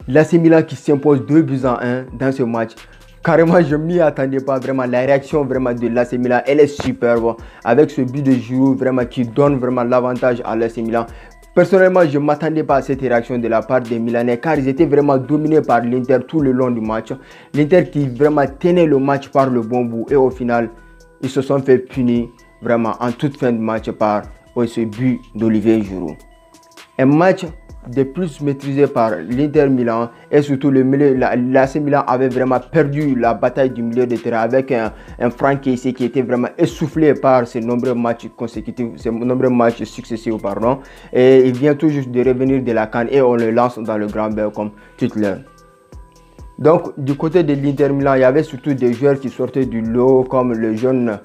L'AC Milan qui s'impose 2-1 dans ce match. Carrément, je m'y attendais pas vraiment. La réaction vraiment de l'AC Milan, elle est superbe. Avec ce but de Giroud vraiment qui donne vraiment l'avantage à l'AC Milan. Personnellement, je ne m'attendais pas à cette réaction de la part des Milanais car ils étaient vraiment dominés par l'Inter tout le long du match. L'Inter qui vraiment tenait le match par le bon bout et au final, ils se sont fait punir vraiment en toute fin de match par ce but d'Olivier Giroud. Un match de plus maîtrisé par l'Inter Milan et surtout le milieu, l'AC Milan avait vraiment perdu la bataille du milieu de terrain avec un Franck Kessié qui était vraiment essoufflé par ces nombreux matchs consécutifs, ces nombreux matchs successifs pardon, et il vient tout juste de revenir de la CAN et on le lance dans le grand bain comme titulaire. Donc du côté de l'Inter Milan, il y avait surtout des joueurs qui sortaient du lot comme le jeune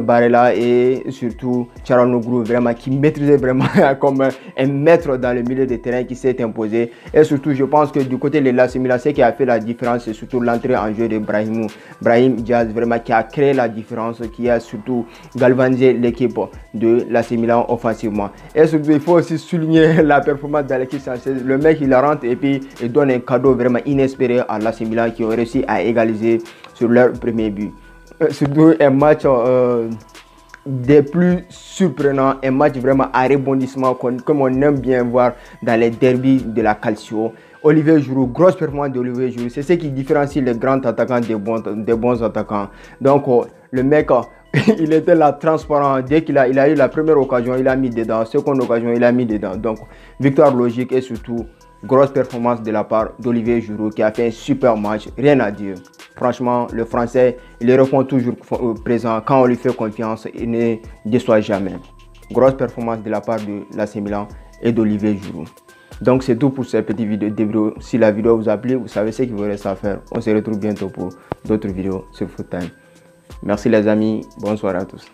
Barella et surtout Çalhanoğlu vraiment qui maîtrisait vraiment comme un maître dans le milieu de terrain qui s'est imposé. Et surtout je pense que du côté de l'AC Milan, ce qui a fait la différence c'est surtout l'entrée en jeu de Brahim Diaz vraiment qui a créé la différence, qui a surtout galvanisé l'équipe de l'AC Milan offensivement. Et surtout il faut aussi souligner la performance d'Alexis Sanchez. Le mec il rentre et puis il donne un cadeau vraiment inespéré à l'AC Milan qui ont réussi à égaliser sur leur premier but. Surtout un match des plus surprenants, un match vraiment à rebondissement comme on aime bien voir dans les derbys de la Calcio. Olivier Giroud, grosse performance d'Olivier Giroud, c'est ce qui différencie les grands attaquants des bons attaquants. Donc le mec, il était là transparent, dès qu'il a eu la première occasion, il a mis dedans, seconde occasion, il a mis dedans. Donc victoire logique et surtout grosse performance de la part d'Olivier Giroud qui a fait un super match, rien à dire. Franchement, le Français, il répond toujours présent. Quand on lui fait confiance, il ne déçoit jamais. Grosse performance de la part de l'AC Milan et d'Olivier Giroud. Donc c'est tout pour cette petite vidéo. Si la vidéo vous a plu, vous savez ce qu'il vous reste à faire. On se retrouve bientôt pour d'autres vidéos sur Foot Time. Merci les amis, bonsoir à tous.